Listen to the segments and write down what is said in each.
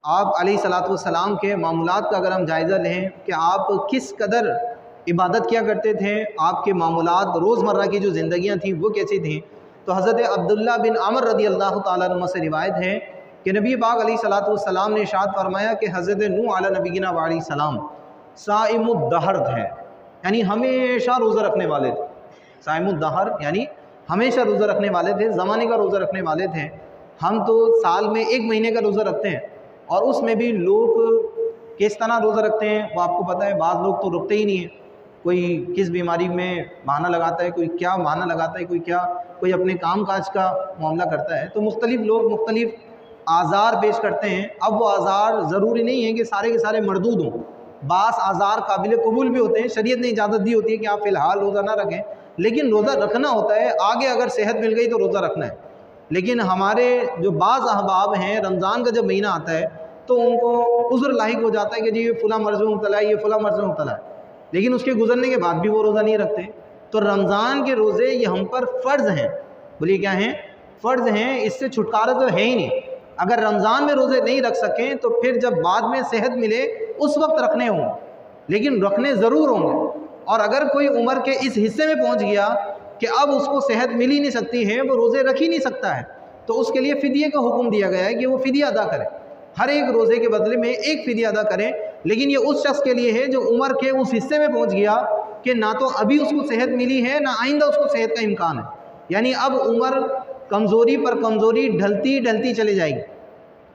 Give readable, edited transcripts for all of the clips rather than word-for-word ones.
آپ अलैहिस्सलातु वस्सलाम के मामूलात का अगर हम जायज़ा लें कि आप किस कदर इबादत किया करते थे, आपके मामूलात रोज़मर्रा की जो ज़िंदगियाँ थीं वो कैसी थीं, तो हज़रत अब्दुल्ला बिन अमर रज़ी अल्लाह ताला अन्हु से रिवायत है कि नबी पाक अलैहिस्सलातु वस्सलाम ने इरशाद फरमाया कि हज़रत नूह अला नबीना व अलैहि सलाम साइमुद्दहर थे, यानी हमेशा रोज़ा रखने वाले थे। साइमुद्दहर यानी हमेशा रोज़ा रखने वाले थे, ज़माने का रोज़ा रखने वाले थे। हम तो साल में एक महीने का रोज़ा रखते हैं और उसमें भी लोग किस तरह रोज़ा रखते हैं वो आपको पता है। बाज़ लोग तो रुकते ही नहीं हैं, कोई किस बीमारी में बहाना लगाता है, कोई क्या बहाना लगाता है, कोई अपने काम काज का मामला करता है। तो मुख्तलिफ़ लोग मुख्तलिफ़ आज़ार पेश करते हैं। अब वो आज़ार ज़रूरी नहीं है कि सारे के सारे मरदूद हों, बास आज़ार काबिल कबूल भी होते हैं। शरीयत ने इजाज़त दी होती है कि आप फ़िलहाल रोज़ा ना रखें, लेकिन रोज़ा रखना होता है। आगे अगर सेहत मिल गई तो रोज़ा रखना है। लेकिन हमारे जो बाज़ अहबाब हैं, रमज़ान का जब महीना आता है तो उनको उज़्र लाहिक हो जाता है कि जी ये फ़लाँ मर्ज़ में मुब्तला है, ये फ़लाँ मर्ज़ में मुब्तला है, लेकिन उसके गुज़रने के बाद भी वो रोज़ा नहीं रखते। तो रमज़ान के रोज़े ये हम पर फ़र्ज़ हैं। बोलिए क्या हैं? फ़र्ज़ हैं, इससे छुटकारा तो है ही नहीं। अगर रमज़ान में रोज़े नहीं रख सकें तो फिर जब बाद में सेहत मिले उस वक्त रखने होंगे, लेकिन रखने ज़रूर होंगे। और अगर कोई उम्र के इस हिस्से में पहुँच गया कि अब उसको सेहत मिल ही नहीं सकती है, वो रोज़े रख ही नहीं सकता है, तो उसके लिए फ़िदिये का हुक्म दिया गया है कि वो फ़िदिया अदा करे। हर एक रोज़े के बदले में एक फ़िदिया अदा करें। लेकिन ये उस शख्स के लिए है जो उम्र के उस हिस्से में पहुँच गया कि ना तो अभी उसको सेहत मिली है, ना आइंदा उसको सेहत का इम्कान है। यानी अब उम्र कमज़ोरी पर कमज़ोरी ढलती ढलती चली जाएगी।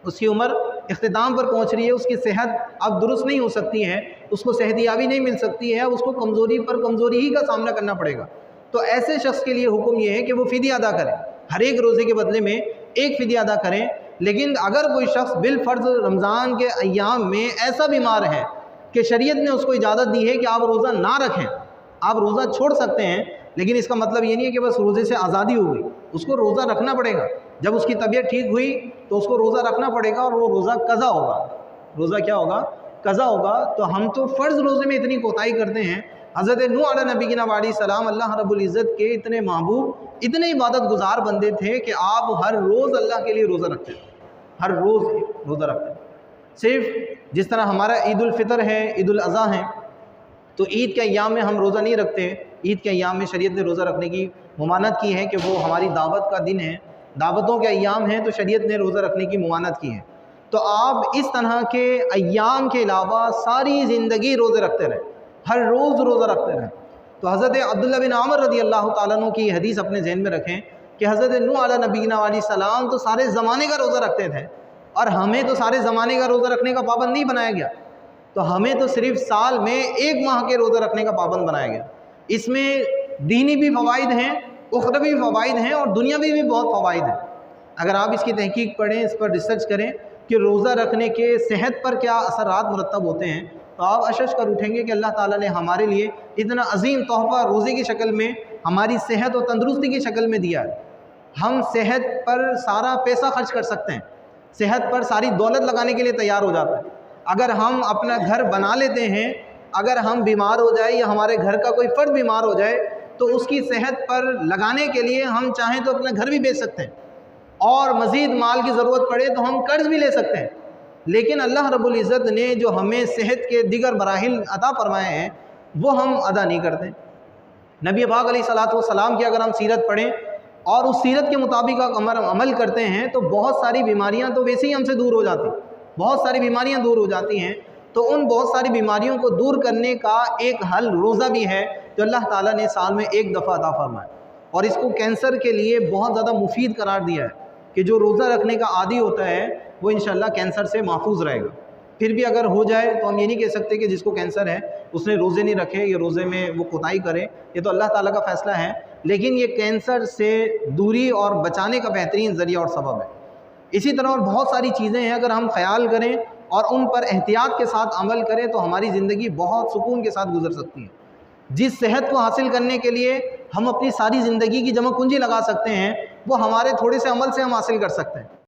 उसकी उम्र इख्तिताम पर पहुँच रही है, उसकी सेहत अब दुरुस्त नहीं हो सकती है, उसको सेहतियाबी नहीं मिल सकती है, उसको कमज़ोरी पर कमज़ोरी ही का सामना करना पड़ेगा। तो ऐसे शख्स के लिए हुक्म ये है कि वो फ़िदिया अदा करें, हर एक रोज़े के बदले में एक फ़िदिया अदा करें। लेकिन अगर कोई शख्स बिलफ़र्ज़ रमज़ान के अय्याम में ऐसा बीमार है कि शरीयत ने उसको इजाज़त दी है कि आप रोज़ा ना रखें, आप रोज़ा छोड़ सकते हैं, लेकिन इसका मतलब ये नहीं है कि बस रोज़े से आज़ादी हो गई, उसको रोज़ा रखना पड़ेगा। जब उसकी तबीयत ठीक हुई तो उसको रोज़ा रखना पड़ेगा और वो रोज़ा कज़ा होगा। रोज़ा क्या होगा? कज़ा होगा। तो हम तो फ़र्ज़ रोज़े में इतनी कोताही करते हैं। हज़रत नूह अलैहि नबीना व अलैहि सलाम अल्लाह रब्बुल इज़्ज़त के इतने महबूब, इतने इबादत गुज़ार बंदे थे कि आप हर रोज़ अल्लाह के लिए रोज़ा रखते हैं, हर रोज़ रोज़ा रखते हैं। सिर्फ़ जिस तरह हमारा ईद उल फ़ितर है, ईद उल अज़हा है, तो ईद के अय्याम में हम रोज़ा नहीं रखते। ईद के अय्याम में शरीयत ने रोज़ा रखने की ममानत की है कि वो हमारी दावत का दिन है, दावतों के अय्याम हैं, तो शरीयत ने रोज़ा रखने की ममानत की है। तो आप इस तरह के अय्याम के अलावा सारी ज़िंदगी रोज़े रखते रहें, हर रोज़ रोज़ा रखते रहें। तो हज़रत अब्दुल्ला बिन अमर रज़ी अल्लाह ताला अन्हु की हदीस अपने ज़हन में रखें कि हज़रत नूह अला नबीना व अलैहि सलाम तो सारे ज़माने का रोज़ा रखते थे, और हमें तो सारे ज़माने का रोज़ा रखने का पाबंद नहीं बनाया गया। तो हमें तो सिर्फ़ साल में एक माह के रोज़ा रखने का पाबंद बनाया गया। इसमें दीनी भी फ़वाइद हैं, उख़रवी फ़वाइद हैं और दुनियावी भी बहुत फ़वाइद हैं। अगर आप इसकी तहकीक पढ़ें, इस पर रिसर्च करें कि रोज़ा रखने के सेहत पर क्या असरात मुरत्तब होते हैं, तो आप अशश कर उठेंगे कि अल्लाह ताला ने हमारे लिए इतना अजीम तोहफ़ा रोज़े की शक्ल में, हमारी सेहत और तंदुरुस्ती की शक्ल में दिया है। हम सेहत पर सारा पैसा खर्च कर सकते हैं, सेहत पर सारी दौलत लगाने के लिए तैयार हो जाते हैं। अगर हम अपना घर बना लेते हैं, अगर हम बीमार हो जाए या हमारे घर का कोई फ़र्द बीमार हो जाए, तो उसकी सेहत पर लगाने के लिए हम चाहें तो अपना घर भी बेच सकते हैं, और मज़ीद माल की ज़रूरत पड़े तो हम कर्ज़ भी ले सकते हैं। लेकिन अल्लाह रब्बुल इज़्ज़त ने जो हमें सेहत के दिगर मराहिल अता फरमाए हैं वो हम अदा नहीं करते। नबी पाक अलैहिस्सलातु वस्सलाम की अगर हम सीरत पढ़ें और उस सीरत के मुताबिक अमल करते हैं तो बहुत सारी बीमारियां तो वैसे ही हमसे दूर हो जाती, बहुत सारी बीमारियां दूर हो जाती हैं। तो उन बहुत सारी बीमारियों को दूर करने का एक हल रोज़ा भी है जो अल्लाह ताला ने साल में एक दफ़ा अता फरमाया, और इसको कैंसर के लिए बहुत ज़्यादा मुफीद करार दिया है कि जो रोज़ा रखने का आदी होता है वो इंशाअल्लाह कैंसर से महफूज रहेगा। फिर भी अगर हो जाए तो हम ये नहीं कह सकते कि जिसको कैंसर है उसने रोज़े नहीं रखे या रोज़े में वो कोताही करे, ये तो अल्लाह ताला का फ़ैसला है। लेकिन ये कैंसर से दूरी और बचाने का बेहतरीन ज़रिया और सबब है। इसी तरह और बहुत सारी चीज़ें हैं, अगर हम ख्याल करें और उन पर एहतियात के साथ अमल करें तो हमारी ज़िंदगी बहुत सुकून के साथ गुजर सकती है। जिस सेहत को हासिल करने के लिए हम अपनी सारी ज़िंदगी की जमा पूंजी लगा सकते हैं, वो हमारे थोड़े से अमल से हम हासिल कर सकते हैं।